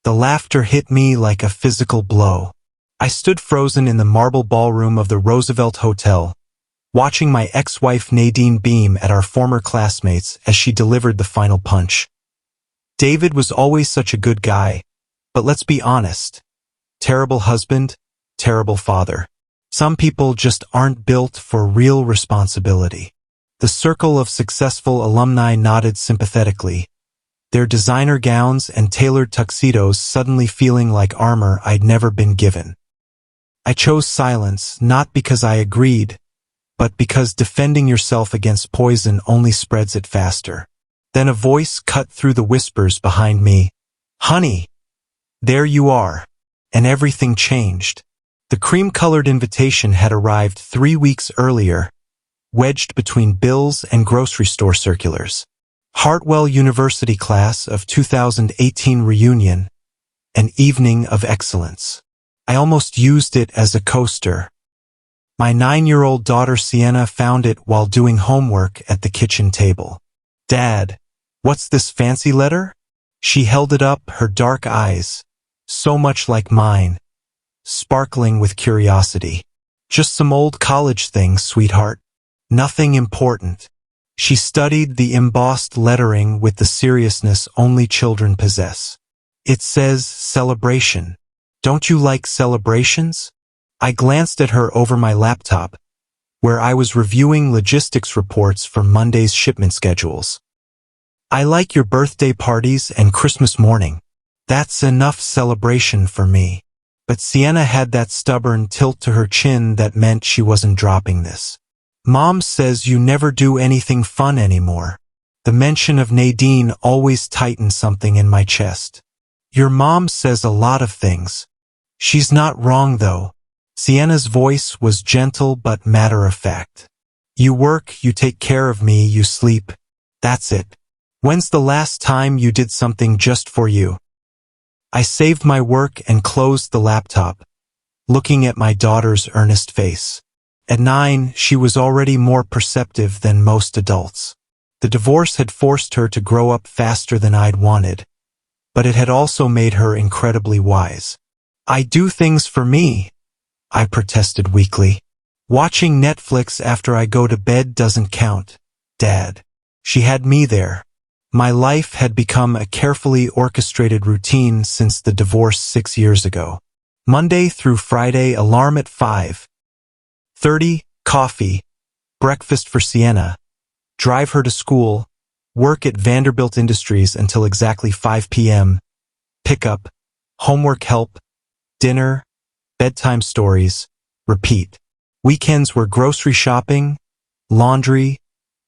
The laughter hit me like a physical blow. I stood frozen in the marble ballroom of the Roosevelt Hotel, watching my ex-wife Nadine beam at our former classmates as she delivered the final punch. David was always such a good guy, but let's be honest. Terrible husband, terrible father. Some people just aren't built for real responsibility. The circle of successful alumni nodded sympathetically, their designer gowns and tailored tuxedos suddenly feeling like armor I'd never been given. I chose silence not because I agreed, but because defending yourself against poison only spreads it faster. Then a voice cut through the whispers behind me. "Honey, there you are." And everything changed. The cream-colored invitation had arrived 3 weeks earlier, wedged between bills and grocery store circulars. Hartwell University Class of 2018 Reunion, an evening of excellence. I almost used it as a coaster. My 9-year-old daughter Sienna found it while doing homework at the kitchen table. "Dad, what's this fancy letter?" She held it up, her dark eyes, so much like mine, sparkling with curiosity. "Just some old college thing, sweetheart. Nothing important." She studied the embossed lettering with the seriousness only children possess. "It says celebration. Don't you like celebrations?" I glanced at her over my laptop, where I was reviewing logistics reports for Monday's shipment schedules. "I like your birthday parties and Christmas morning. That's enough celebration for me." But Sienna had that stubborn tilt to her chin that meant she wasn't dropping this. "Mom says you never do anything fun anymore." The mention of Nadine always tightened something in my chest. "Your mom says a lot of things. She's not wrong though." Sienna's voice was gentle but matter-of-fact. "You work, you take care of me, you sleep. That's it. When's the last time you did something just for you?" I saved my work and closed the laptop, looking at my daughter's earnest face. At 9, she was already more perceptive than most adults. The divorce had forced her to grow up faster than I'd wanted, but it had also made her incredibly wise. "I do things for me," I protested weakly. "Watching Netflix after I go to bed doesn't count, Dad." She had me there. My life had become a carefully orchestrated routine since the divorce 6 years ago. Monday through Friday, alarm at 5:30, coffee, breakfast for Sienna, drive her to school, work at Vanderbilt Industries until exactly 5 p.m., pickup, homework help, dinner, bedtime stories, repeat. Weekends were grocery shopping, laundry,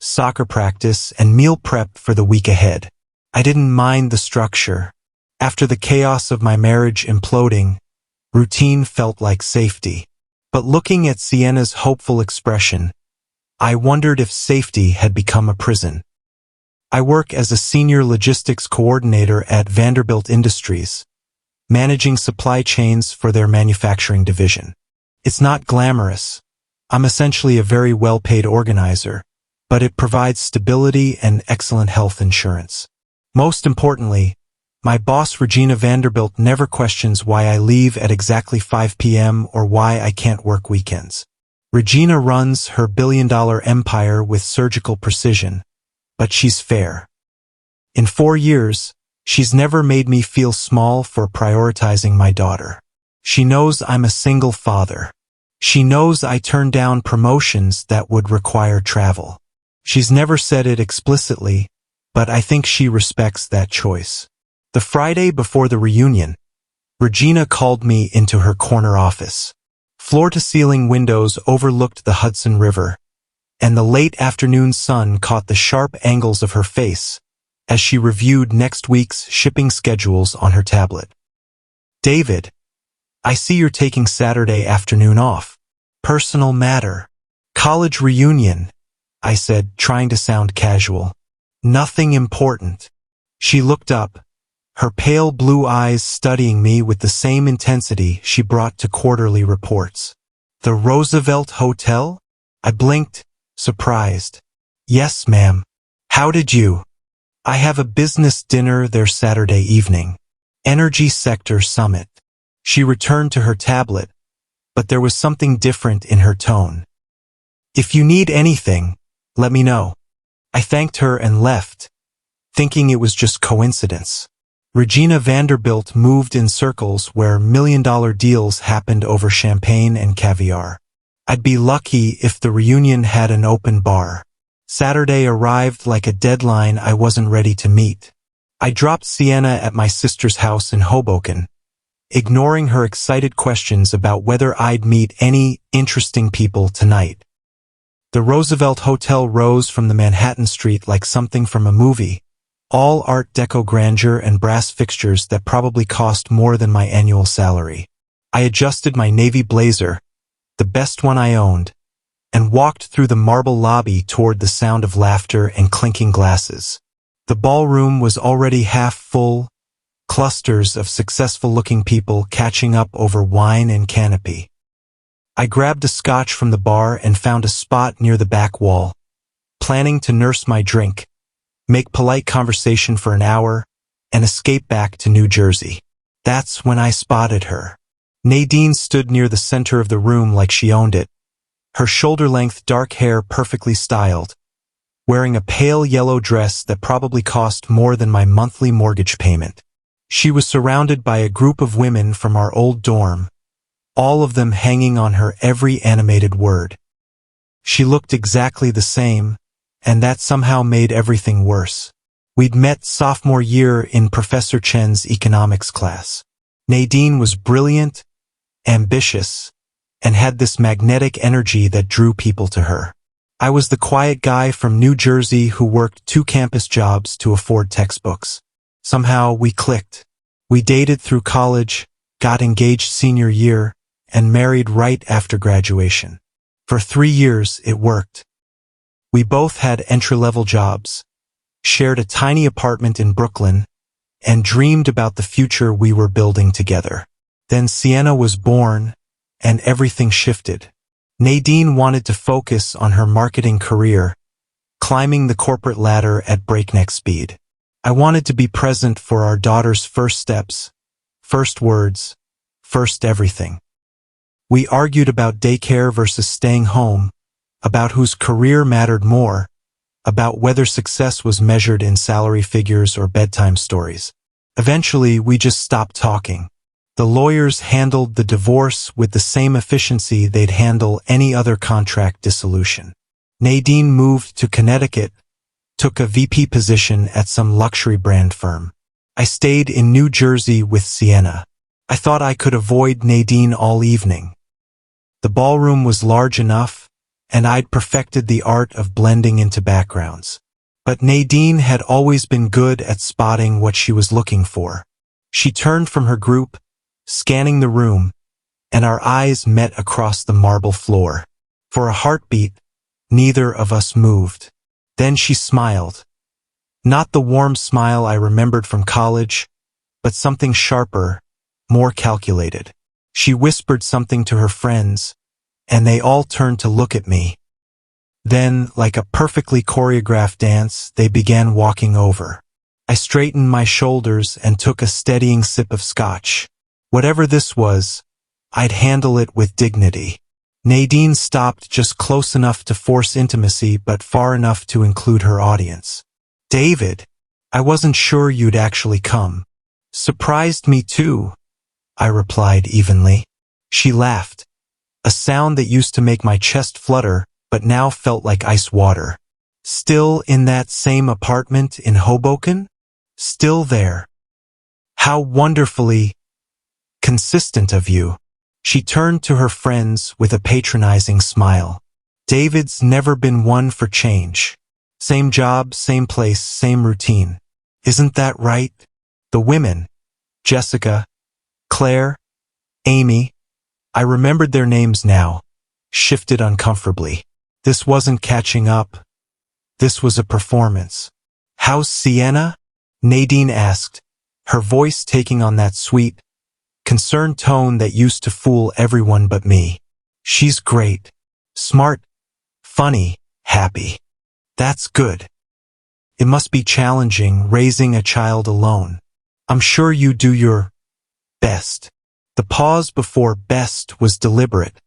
soccer practice, and meal prep for the week ahead. I didn't mind the structure. After the chaos of my marriage imploding, routine felt like safety. But looking at Sienna's hopeful expression, I wondered if safety had become a prison. I work as a senior logistics coordinator at Vanderbilt Industries, managing supply chains for their manufacturing division. It's not glamorous. I'm essentially a very well-paid organizer, but it provides stability and excellent health insurance. Most importantly, my boss Regina Vanderbilt never questions why I leave at exactly 5 p.m. or why I can't work weekends. Regina runs her billion-dollar empire with surgical precision, but she's fair. In 4 years, she's never made me feel small for prioritizing my daughter. She knows I'm a single father. She knows I turn down promotions that would require travel. She's never said it explicitly, but I think she respects that choice. The Friday before the reunion, Regina called me into her corner office. Floor-to-ceiling windows overlooked the Hudson River, and the late afternoon sun caught the sharp angles of her face as she reviewed next week's shipping schedules on her tablet. "David, I see you're taking Saturday afternoon off. Personal matter." "College reunion," I said, trying to sound casual. "Nothing important." She looked up, her pale blue eyes studying me with the same intensity she brought to quarterly reports. "The Roosevelt Hotel?" I blinked, surprised. "Yes, ma'am. How did you?" "I have a business dinner there Saturday evening. Energy Sector Summit. She returned to her tablet, but there was something different in her tone. If you need anything, let me know. I thanked her and left, thinking it was just coincidence. Regina Vanderbilt moved in circles where million-dollar deals happened over champagne and caviar. I'd be lucky if the reunion had an open bar. Saturday arrived like a deadline I wasn't ready to meet. I dropped Sienna at my sister's house in Hoboken, ignoring her excited questions about whether I'd meet any interesting people tonight. The Roosevelt Hotel rose from the Manhattan street like something from a movie, all Art Deco grandeur and brass fixtures that probably cost more than my annual salary. I adjusted my navy blazer, the best one I owned, and walked through the marble lobby toward the sound of laughter and clinking glasses. The ballroom was already half full, clusters of successful-looking people catching up over wine and canopy. I grabbed a scotch from the bar and found a spot near the back wall, planning to nurse my drink, make polite conversation for an hour, and escape back to New Jersey. That's when I spotted her. Nadine stood near the center of the room like she owned it, her shoulder-length dark hair perfectly styled, wearing a pale yellow dress that probably cost more than my monthly mortgage payment. She was surrounded by a group of women from our old dorm, all of them hanging on her every animated word. She looked exactly the same, and that somehow made everything worse. We'd met sophomore year in Professor Chen's economics class. Nadine was brilliant, ambitious, and had this magnetic energy that drew people to her. I was the quiet guy from New Jersey who worked 2 campus jobs to afford textbooks. Somehow we clicked. We dated through college, got engaged senior year, and married right after graduation. For 3 years it worked. We both had entry-level jobs, shared a tiny apartment in Brooklyn, and dreamed about the future we were building together. Then Sienna was born, and everything shifted. Nadine wanted to focus on her marketing career, climbing the corporate ladder at breakneck speed. I wanted to be present for our daughter's first steps, first words, first everything. We argued about daycare versus staying home, about whose career mattered more, about whether success was measured in salary figures or bedtime stories. Eventually, we just stopped talking. The lawyers handled the divorce with the same efficiency they'd handle any other contract dissolution. Nadine moved to Connecticut, took a VP position at some luxury brand firm. I stayed in New Jersey with Sienna. I thought I could avoid Nadine all evening. The ballroom was large enough, and I'd perfected the art of blending into backgrounds. But Nadine had always been good at spotting what she was looking for. She turned from her group, scanning the room, and our eyes met across the marble floor. For a heartbeat, neither of us moved. Then she smiled. Not the warm smile I remembered from college, but something sharper, more calculated. She whispered something to her friends, and they all turned to look at me. Then, like a perfectly choreographed dance, they began walking over. I straightened my shoulders and took a steadying sip of scotch. Whatever this was, I'd handle it with dignity. Nadine stopped just close enough to force intimacy but far enough to include her audience. David, I wasn't sure you'd actually come. Surprised me too, I replied evenly. She laughed, a sound that used to make my chest flutter but now felt like ice water. Still in that same apartment in Hoboken? Still there. How wonderfully consistent of you. She turned to her friends with a patronizing smile. David's never been one for change. Same job, same place, same routine. Isn't that right? The women, Jessica, Claire, Amy, I remembered their names now, shifted uncomfortably. This wasn't catching up. This was a performance. How's Sienna? Nadine asked, her voice taking on that sweet, concerned tone that used to fool everyone but me. She's great. Smart, funny, happy. That's good. It must be challenging raising a child alone. I'm sure you do your best. The pause before best was deliberate,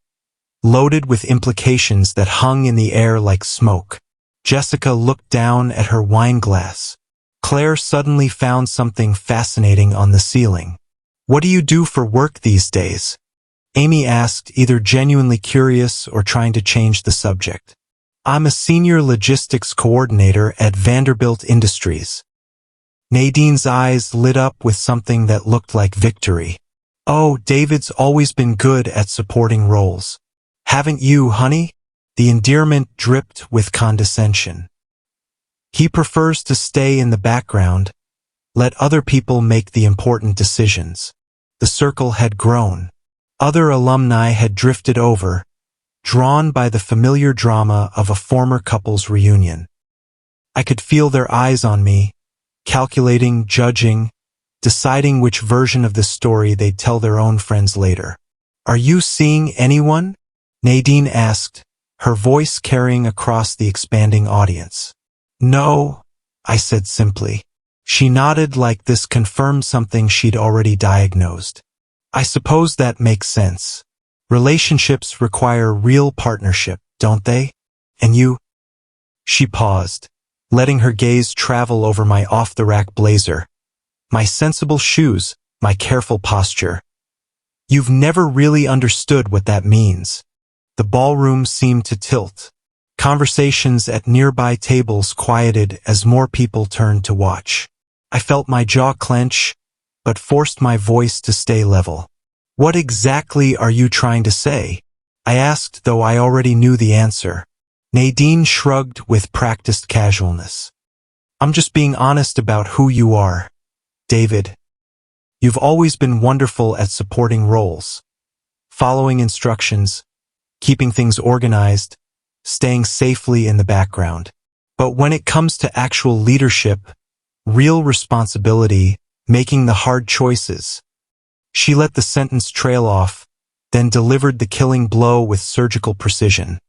loaded with implications that hung in the air like smoke. Jessica looked down at her wine glass. Claire suddenly found something fascinating on the ceiling. What do you do for work these days? Amy asked, either genuinely curious or trying to change the subject. I'm a senior logistics coordinator at Vanderbilt Industries. Nadine's eyes lit up with something that looked like victory. Oh, David's always been good at supporting roles. Haven't you, honey? The endearment dripped with condescension. He prefers to stay in the background, let other people make the important decisions. The circle had grown. Other alumni had drifted over, drawn by the familiar drama of a former couple's reunion. I could feel their eyes on me, calculating, judging, deciding which version of the story they'd tell their own friends later. Are you seeing anyone? Nadine asked, her voice carrying across the expanding audience. No, I said simply. She nodded like this confirmed something she'd already diagnosed. I suppose that makes sense. Relationships require real partnership, don't they? And you? She paused, letting her gaze travel over my off-the-rack blazer, my sensible shoes, my careful posture. You've never really understood what that means. The ballroom seemed to tilt. Conversations at nearby tables quieted as more people turned to watch. I felt my jaw clench, but forced my voice to stay level. What exactly are you trying to say? I asked, though I already knew the answer. Nadine shrugged with practiced casualness. I'm just being honest about who you are, David. You've always been wonderful at supporting roles, following instructions, keeping things organized, staying safely in the background. But when it comes to actual leadership, real responsibility, making the hard choices. She let the sentence trail off, then delivered the killing blow with surgical precision.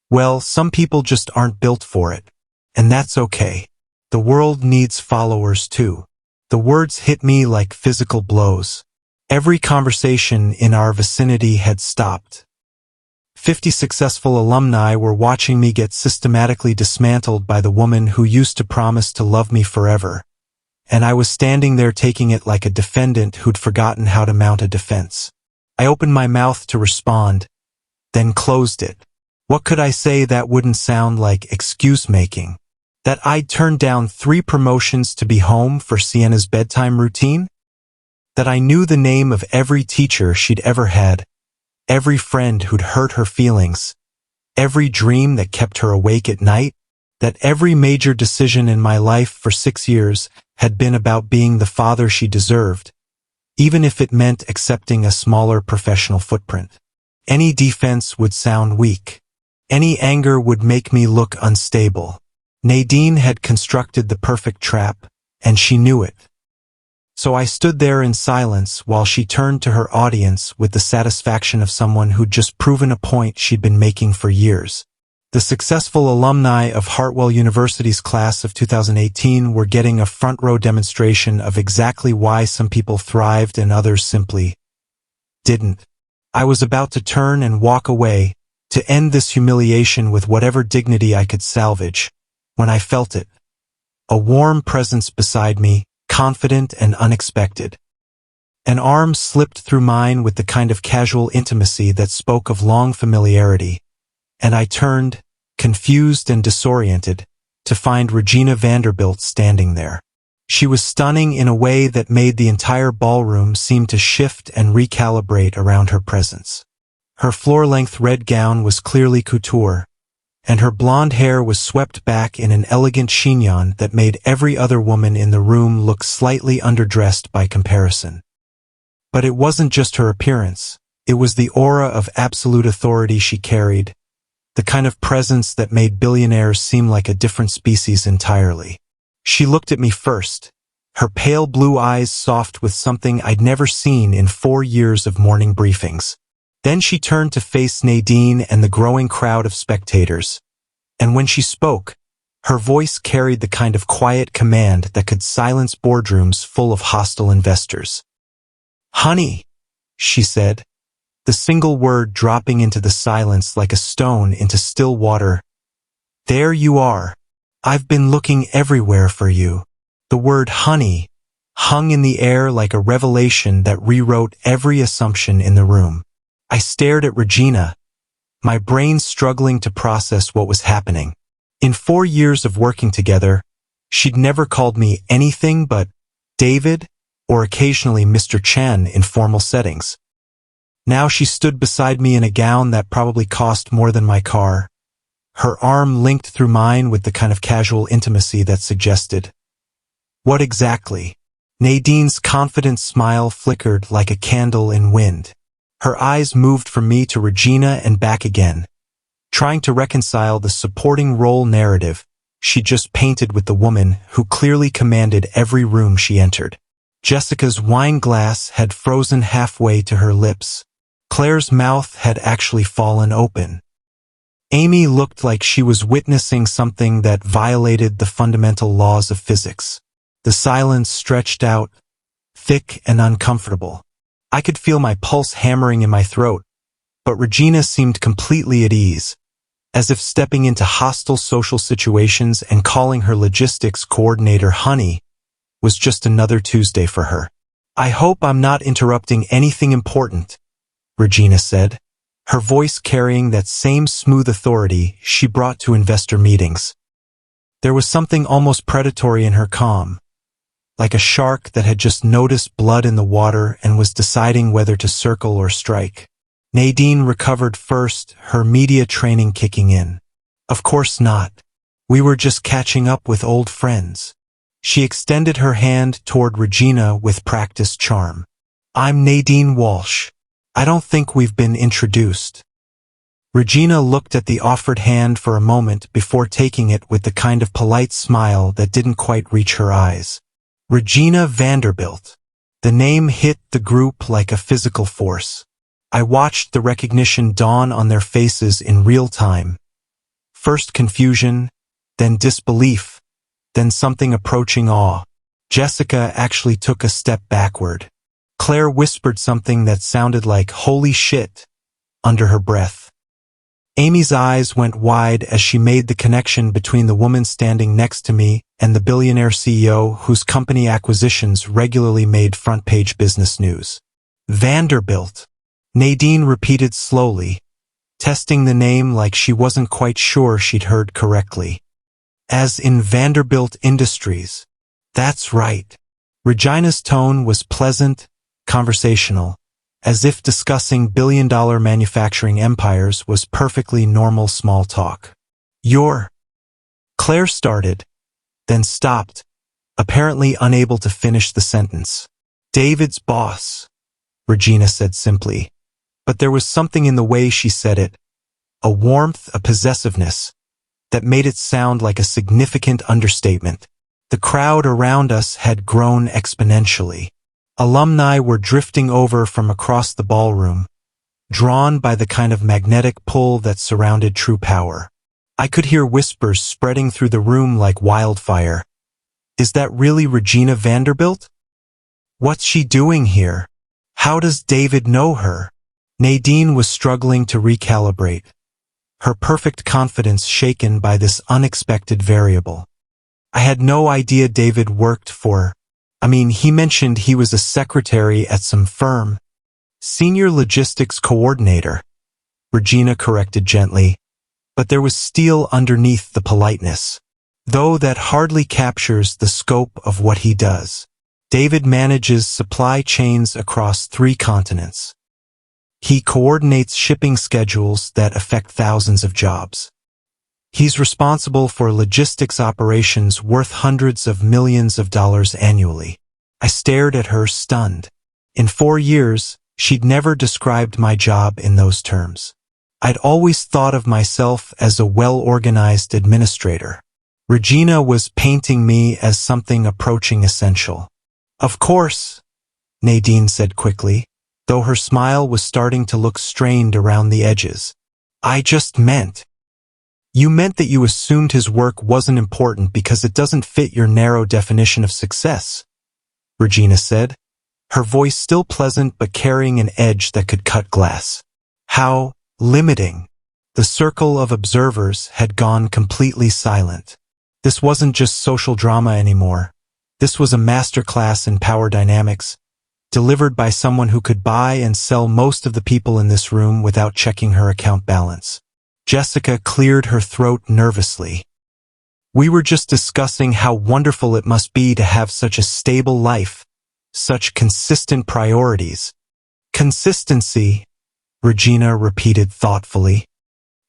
Well, some people just aren't built for it, and that's okay. The world needs followers too. The words hit me like physical blows. Every conversation in our vicinity had stopped. 50 successful alumni were watching me get systematically dismantled by the woman who used to promise to love me forever. And I was standing there taking it like a defendant who'd forgotten how to mount a defense. I opened my mouth to respond, then closed it. What could I say that wouldn't sound like excuse-making? That I'd turned down 3 promotions to be home for Sienna's bedtime routine? That I knew the name of every teacher she'd ever had, every friend who'd hurt her feelings, every dream that kept her awake at night? That every major decision in my life for 6 years had been about being the father she deserved, even if it meant accepting a smaller professional footprint. Any defense would sound weak. Any anger would make me look unstable. Nadine had constructed the perfect trap, and she knew it. So I stood there in silence while she turned to her audience with the satisfaction of someone who'd just proven a point she'd been making for years. The successful alumni of Hartwell University's class of 2018 were getting a front-row demonstration of exactly why some people thrived and others simply didn't. I was about to turn and walk away, to end this humiliation with whatever dignity I could salvage, when I felt it. A warm presence beside me, confident and unexpected. An arm slipped through mine with the kind of casual intimacy that spoke of long familiarity, and I turned, confused and disoriented, to find Regina Vanderbilt standing there. She was stunning in a way that made the entire ballroom seem to shift and recalibrate around her presence. Her floor-length red gown was clearly couture, and her blonde hair was swept back in an elegant chignon that made every other woman in the room look slightly underdressed by comparison. But it wasn't just her appearance, it was the aura of absolute authority she carried, the kind of presence that made billionaires seem like a different species entirely. She looked at me first, her pale blue eyes soft with something I'd never seen in 4 years of morning briefings. Then she turned to face Nadine and the growing crowd of spectators. And when she spoke, Her voice carried the kind of quiet command that could silence boardrooms full of hostile investors. "Honey," she said, the single word dropping into the silence like a stone into still water. "There you are. I've been looking everywhere for you." The word honey hung in the air like a revelation that rewrote every assumption in the room. I stared at Regina, my brain struggling to process what was happening. In 4 years of working together, she'd never called me anything but David or occasionally Mr. Chen in formal settings. Now she stood beside me in a gown that probably cost more than my car, her arm linked through mine with the kind of casual intimacy that suggested. "What exactly?" Nadine's confident smile flickered like a candle in wind. Her eyes moved from me to Regina and back again, trying to reconcile the supporting role narrative she just painted with the woman who clearly commanded every room she entered. Jessica's wine glass had frozen halfway to her lips. Claire's mouth had actually fallen open. Amy looked like she was witnessing something that violated the fundamental laws of physics. The silence stretched out, thick and uncomfortable. I could feel my pulse hammering in my throat, but Regina seemed completely at ease, as if stepping into hostile social situations and calling her logistics coordinator honey was just another Tuesday for her. "I hope I'm not interrupting anything important," Regina said, her voice carrying that same smooth authority she brought to investor meetings. There was something almost predatory in her calm, like a shark that had just noticed blood in the water and was deciding whether to circle or strike. Nadine recovered first, her media training kicking in. "Of course not. We were just catching up with old friends." She extended her hand toward Regina with practiced charm. "I'm Nadine Walsh. I don't think we've been introduced." Regina looked at the offered hand for a moment before taking it with the kind of polite smile that didn't quite reach her eyes. Regina Vanderbilt. The name hit the group like a physical force. I watched the recognition dawn on their faces in real time. First confusion, then disbelief, then something approaching awe. Jessica actually took a step backward. Claire whispered something that sounded like "holy shit" under her breath. Amy's eyes went wide as she made the connection between the woman standing next to me and the billionaire CEO whose company acquisitions regularly made front-page business news. "Vanderbilt," Nadine repeated slowly, testing the name like she wasn't quite sure she'd heard correctly. "As in Vanderbilt Industries." "That's right." Regina's tone was pleasant, conversational, as if discussing billion-dollar manufacturing empires was perfectly normal small talk. "You're..." Claire started, then stopped, apparently unable to finish the sentence. "David's boss," Regina said simply, but there was something in the way she said it, a warmth, a possessiveness, that made it sound like a significant understatement. The crowd around us had grown exponentially. Alumni were drifting over from across the ballroom, drawn by the kind of magnetic pull that surrounded true power. I could hear whispers spreading through the room like wildfire. "Is that really Regina Vanderbilt? What's she doing here? How does David know her?" Nadine was struggling to recalibrate, her perfect confidence shaken by this unexpected variable. "I had no idea David worked for... he mentioned he was a secretary at some firm. Senior logistics coordinator," Regina corrected gently, but there was steel underneath the politeness. "Though that hardly captures the scope of what he does. David manages supply chains across 3 continents. He coordinates shipping schedules that affect thousands of jobs. He's responsible for logistics operations worth hundreds of millions of dollars annually." I stared at her, stunned. In 4 years, she'd never described my job in those terms. I'd always thought of myself as a well-organized administrator. Regina was painting me as something approaching essential. "Of course," Nadine said quickly, though her smile was starting to look strained around the edges. "I just meant..." You meant that you assumed his work wasn't important because it doesn't fit your narrow definition of success, Regina said, her voice still pleasant but carrying an edge that could cut glass. How limiting. The circle of observers had gone completely silent. This wasn't just social drama anymore. This was a masterclass in power dynamics, delivered by someone who could buy and sell most of the people in this room without checking her account balance. Jessica cleared her throat nervously. We were just discussing how wonderful it must be to have such a stable life, such consistent priorities. Consistency, Regina repeated thoughtfully.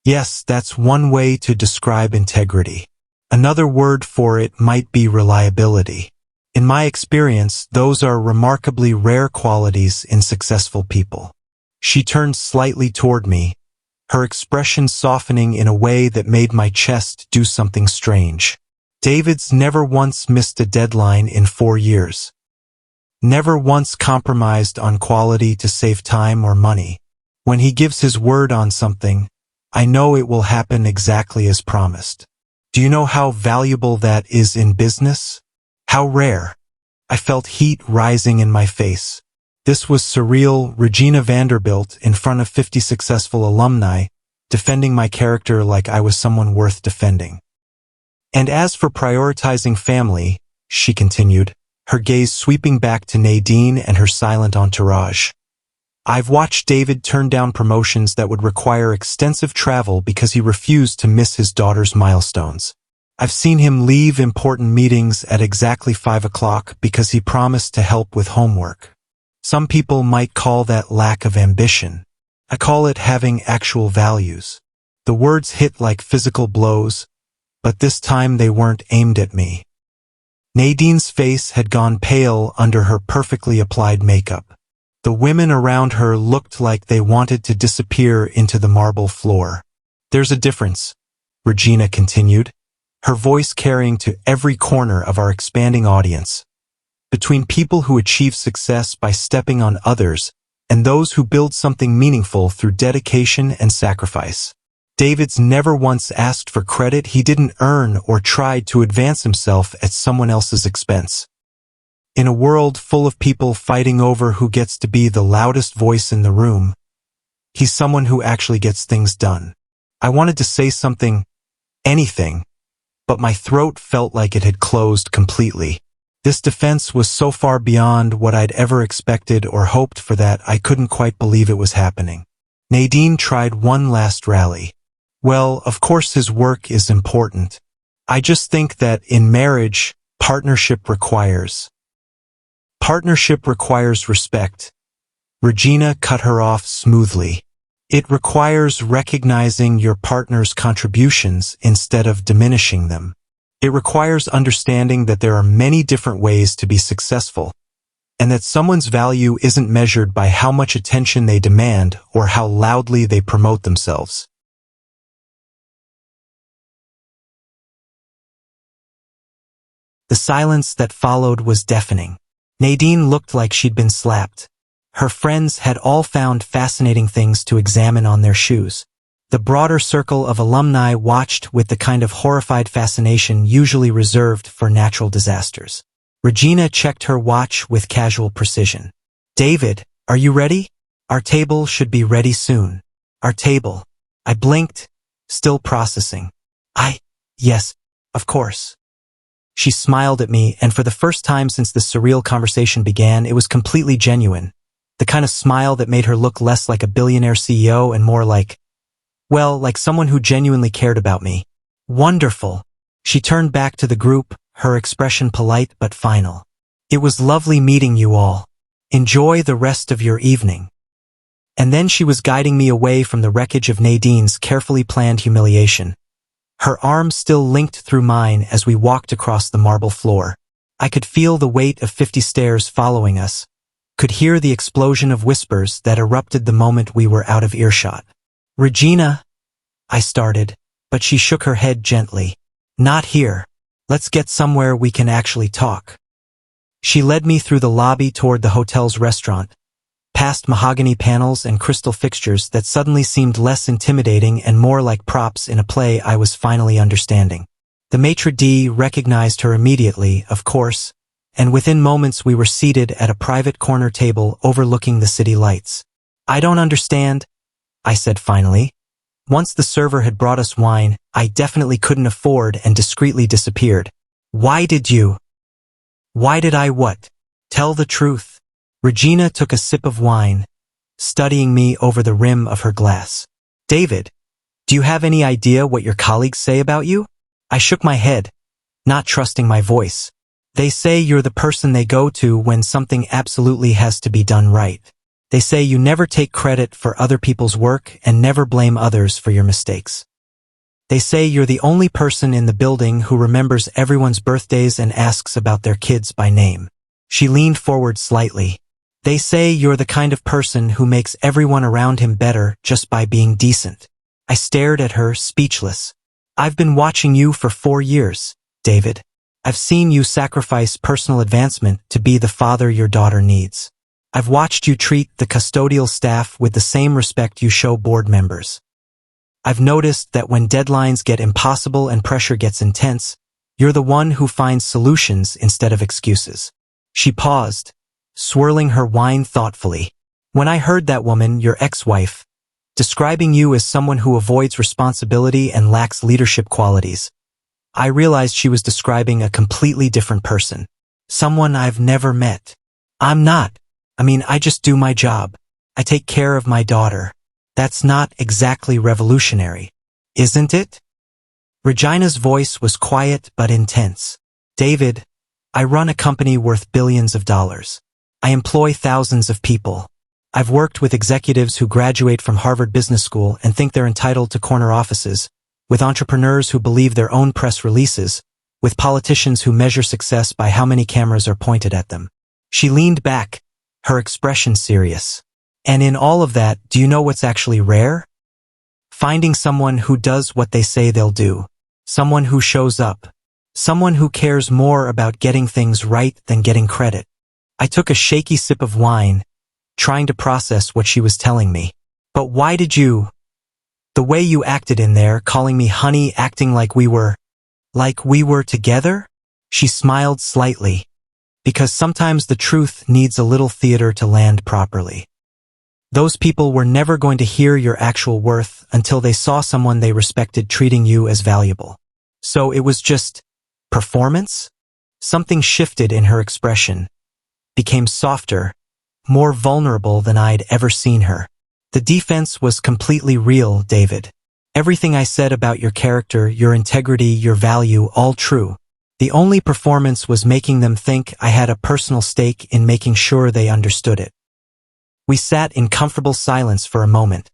Yes, that's one way to describe integrity. Another word for it might be reliability. In my experience, those are remarkably rare qualities in successful people. She turned slightly toward me, her expression softening in a way that made my chest do something strange. David's never once missed a deadline in 4 years. Never once compromised on quality to save time or money. When he gives his word on something, I know it will happen exactly as promised. Do you know how valuable that is in business? How rare. I felt heat rising in my face. This was surreal. Regina Vanderbilt in front of 50 successful alumni, defending my character like I was someone worth defending. And as for prioritizing family, she continued, her gaze sweeping back to Nadine and her silent entourage. I've watched David turn down promotions that would require extensive travel because he refused to miss his daughter's milestones. I've seen him leave important meetings at exactly 5 o'clock because he promised to help with homework. Some people might call that lack of ambition. I call it having actual values. The words hit like physical blows, but this time they weren't aimed at me. Nadine's face had gone pale under her perfectly applied makeup. The women around her looked like they wanted to disappear into the marble floor. There's a difference, Regina continued, her voice carrying to every corner of our expanding audience, between people who achieve success by stepping on others and those who build something meaningful through dedication and sacrifice. David's never once asked for credit he didn't earn or tried to advance himself at someone else's expense. In a world full of people fighting over who gets to be the loudest voice in the room, he's someone who actually gets things done. I wanted to say something, anything, but my throat felt like it had closed completely. This defense was so far beyond what I'd ever expected or hoped for that I couldn't quite believe it was happening. Nadine tried one last rally. Well, of course his work is important. I just think that in marriage, partnership requires respect. Regina cut her off smoothly. It requires recognizing your partner's contributions instead of diminishing them. It requires understanding that there are many different ways to be successful, and that someone's value isn't measured by how much attention they demand or how loudly they promote themselves. The silence that followed was deafening. Nadine looked like she'd been slapped. Her friends had all found fascinating things to examine on their shoes. The broader circle of alumni watched with the kind of horrified fascination usually reserved for natural disasters. Regina checked her watch with casual precision. David, are you ready? Our table should be ready soon. Our table. I blinked, still processing. Yes, of course. She smiled at me, and for the first time since this surreal conversation began, it was completely genuine. The kind of smile that made her look less like a billionaire CEO and more like someone who genuinely cared about me. Wonderful. She turned back to the group, her expression polite but final. It was lovely meeting you all. Enjoy the rest of your evening. And then she was guiding me away from the wreckage of Nadine's carefully planned humiliation. Her arm still linked through mine as we walked across the marble floor. I could feel the weight of 50 stairs following us, could hear the explosion of whispers that erupted the moment we were out of earshot. Regina, I started, but she shook her head gently. Not here. Let's get somewhere we can actually talk. She led me through the lobby toward the hotel's restaurant, past mahogany panels and crystal fixtures that suddenly seemed less intimidating and more like props in a play I was finally understanding. The maitre d' recognized her immediately, of course, and within moments we were seated at a private corner table overlooking the city lights. "I don't understand," I said finally. Once the server had brought us wine, I definitely couldn't afford and discreetly disappeared. Why did I what? Tell the truth." Regina took a sip of wine, studying me over the rim of her glass. "David, do you have any idea what your colleagues say about you?" I shook my head, not trusting my voice. "They say you're the person they go to when something absolutely has to be done right. They say you never take credit for other people's work and never blame others for your mistakes. They say you're the only person in the building who remembers everyone's birthdays and asks about their kids by name." She leaned forward slightly. "They say you're the kind of person who makes everyone around him better just by being decent." I stared at her, speechless. "I've been watching you for 4 years, David. I've seen you sacrifice personal advancement to be the father your daughter needs. I've watched you treat the custodial staff with the same respect you show board members. I've noticed that when deadlines get impossible and pressure gets intense, you're the one who finds solutions instead of excuses." She paused, swirling her wine thoughtfully. "When I heard that woman, your ex-wife, describing you as someone who avoids responsibility and lacks leadership qualities, I realized she was describing a completely different person. Someone I've never met. I just do my job. I take care of my daughter. That's not exactly revolutionary, isn't it?" Regina's voice was quiet but intense. "David, I run a company worth billions of dollars. I employ thousands of people. I've worked with executives who graduate from Harvard Business School and think they're entitled to corner offices, with entrepreneurs who believe their own press releases, with politicians who measure success by how many cameras are pointed at them." She leaned back, her expression serious. "And in all of that, do you know what's actually rare? Finding someone who does what they say they'll do. Someone who shows up. Someone who cares more about getting things right than getting credit." I took a shaky sip of wine, trying to process what she was telling me. "But why did you? The way you acted in there, calling me honey, acting like we were together?" She smiled slightly. "Because sometimes the truth needs a little theater to land properly. Those people were never going to hear your actual worth until they saw someone they respected treating you as valuable. So it was just performance?" Something shifted in her expression, became softer, more vulnerable than I'd ever seen her. "The defense was completely real, David. Everything I said about your character, your integrity, your value, all true. The only performance was making them think I had a personal stake in making sure they understood it." We sat in comfortable silence for a moment,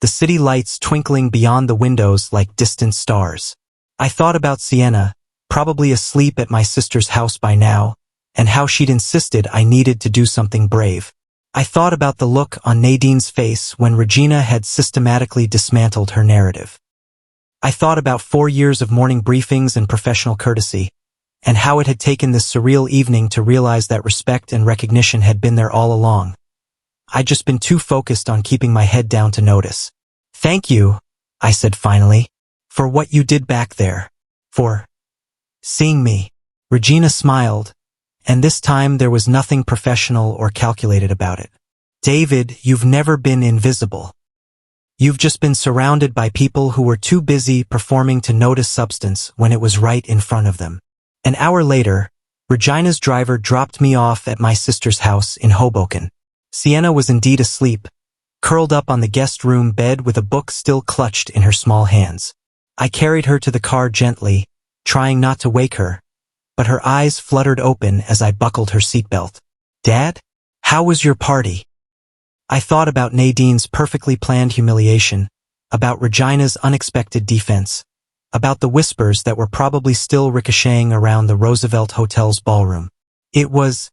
the city lights twinkling beyond the windows like distant stars. I thought about Sienna, probably asleep at my sister's house by now, and how she'd insisted I needed to do something brave. I thought about the look on Nadine's face when Regina had systematically dismantled her narrative. I thought about 4 years of morning briefings and professional courtesy, and how it had taken this surreal evening to realize that respect and recognition had been there all along. I'd just been too focused on keeping my head down to notice. "Thank you," I said finally, "for what you did back there. For seeing me." Regina smiled, and this time there was nothing professional or calculated about it. "David, you've never been invisible. You've just been surrounded by people who were too busy performing to notice substance when it was right in front of them." An hour later, Regina's driver dropped me off at my sister's house in Hoboken. Sienna was indeed asleep, curled up on the guest room bed with a book still clutched in her small hands. I carried her to the car gently, trying not to wake her, but her eyes fluttered open as I buckled her seatbelt. "Dad, how was your party?" I thought about Nadine's perfectly planned humiliation, about Regina's unexpected defense, about the whispers that were probably still ricocheting around the Roosevelt Hotel's ballroom. It was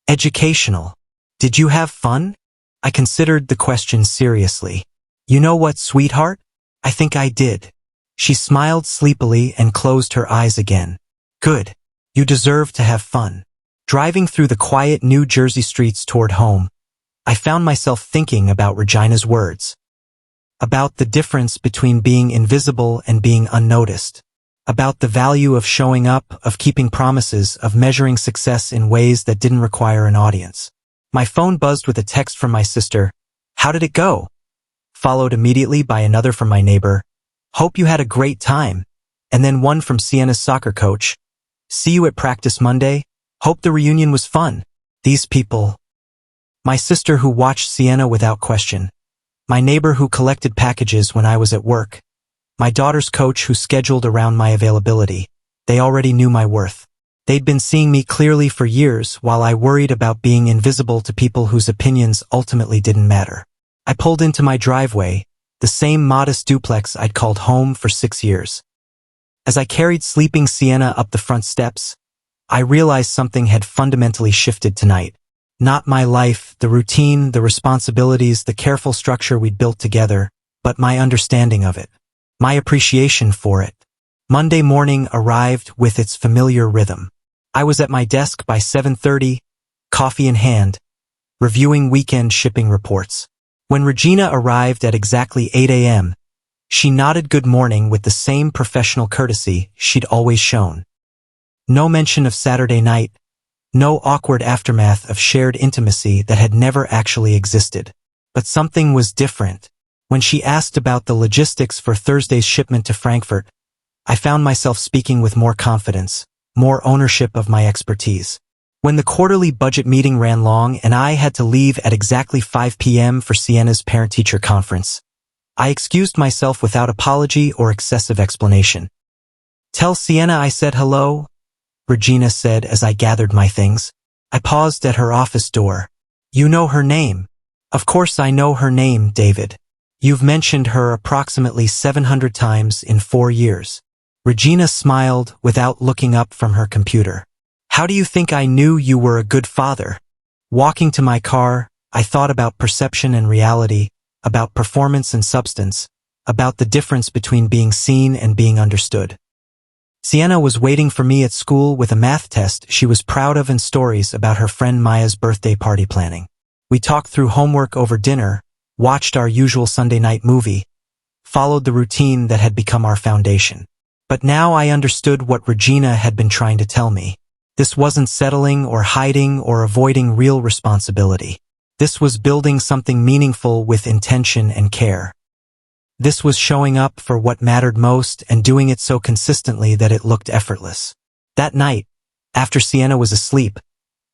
educational. "Did you have fun?" I considered the question seriously. "You know what, sweetheart? I think I did." She smiled sleepily and closed her eyes again. "Good. You deserve to have fun." Driving through the quiet New Jersey streets toward home, I found myself thinking about Regina's words. About the difference between being invisible and being unnoticed. About the value of showing up, of keeping promises, of measuring success in ways that didn't require an audience. My phone buzzed with a text from my sister. "How did it go?" Followed immediately by another from my neighbor. "Hope you had a great time." And then one from Sienna's soccer coach. "See you at practice Monday. Hope the reunion was fun." These people. My sister who watched Sienna without question. My neighbor who collected packages when I was at work. My daughter's coach who scheduled around my availability. They already knew my worth. They'd been seeing me clearly for years while I worried about being invisible to people whose opinions ultimately didn't matter. I pulled into my driveway, the same modest duplex I'd called home for 6 years. As I carried sleeping Sienna up the front steps, I realized something had fundamentally shifted tonight. Not my life, the routine, the responsibilities, the careful structure we'd built together, but my understanding of it. My appreciation for it. Monday morning arrived with its familiar rhythm. I was at my desk by 7:30, coffee in hand, reviewing weekend shipping reports. When Regina arrived at exactly 8 a.m., she nodded good morning with the same professional courtesy she'd always shown. No mention of Saturday night, no awkward aftermath of shared intimacy that had never actually existed. But something was different. When she asked about the logistics for Thursday's shipment to Frankfurt, I found myself speaking with more confidence, more ownership of my expertise. When the quarterly budget meeting ran long and I had to leave at exactly 5 p.m. for Sienna's parent-teacher conference, I excused myself without apology or excessive explanation. "Tell Sienna I said hello," Regina said as I gathered my things. I paused at her office door. "You know her name." "Of course I know her name, David. You've mentioned her approximately 700 times in 4 years. Regina smiled without looking up from her computer. "How do you think I knew you were a good father?" Walking to my car, I thought about perception and reality, about performance and substance, about the difference between being seen and being understood. Sienna was waiting for me at school with a math test she was proud of and stories about her friend Maya's birthday party planning. We talked through homework over dinner, watched our usual Sunday night movie, followed the routine that had become our foundation. But now I understood what Regina had been trying to tell me. This wasn't settling or hiding or avoiding real responsibility. This was building something meaningful with intention and care. This was showing up for what mattered most and doing it so consistently that it looked effortless. That night, after Sienna was asleep,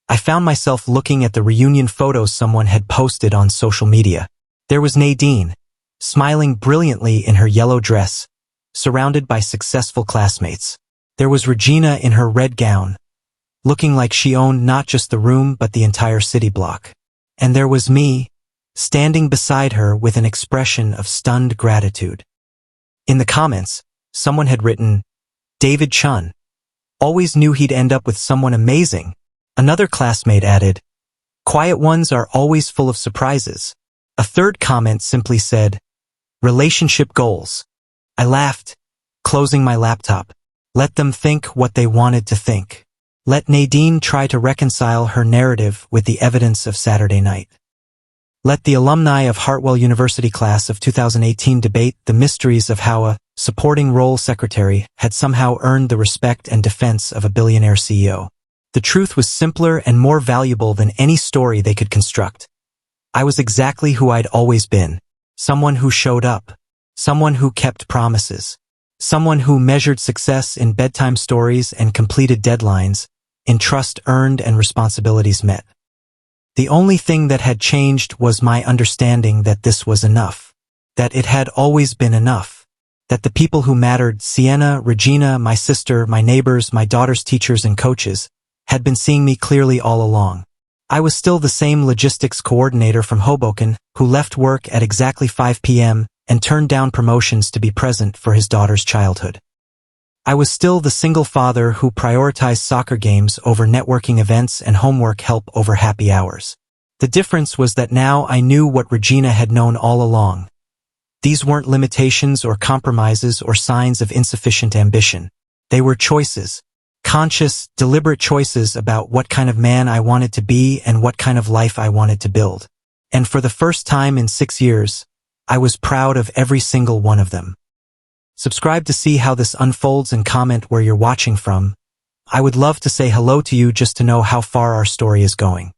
I found myself looking at the reunion photos someone had posted on social media. There was Nadine, smiling brilliantly in her yellow dress, surrounded by successful classmates. There was Regina in her red gown, looking like she owned not just the room but the entire city block. And there was me, standing beside her with an expression of stunned gratitude. In the comments, someone had written, "David Chun. Always knew he'd end up with someone amazing." Another classmate added, "Quiet ones are always full of surprises." A third comment simply said, "Relationship goals." I laughed, closing my laptop. Let them think what they wanted to think. Let Nadine try to reconcile her narrative with the evidence of Saturday night. Let the alumni of Hartwell University class of 2018 debate the mysteries of how a supporting role secretary had somehow earned the respect and defense of a billionaire CEO. The truth was simpler and more valuable than any story they could construct. I was exactly who I'd always been. Someone who showed up. Someone who kept promises. Someone who measured success in bedtime stories and completed deadlines, in trust earned and responsibilities met. The only thing that had changed was my understanding that this was enough. That it had always been enough. That the people who mattered, Sienna, Regina, my sister, my neighbors, my daughter's teachers and coaches, had been seeing me clearly all along. I was still the same logistics coordinator from Hoboken who left work at exactly 5 p.m. and turned down promotions to be present for his daughter's childhood. I was still the single father who prioritized soccer games over networking events and homework help over happy hours. The difference was that now I knew what Regina had known all along. These weren't limitations or compromises or signs of insufficient ambition. They were choices. Conscious, deliberate choices about what kind of man I wanted to be and what kind of life I wanted to build. And for the first time in 6 years, I was proud of every single one of them. Subscribe to see how this unfolds and comment where you're watching from. I would love to say hello to you just to know how far our story is going.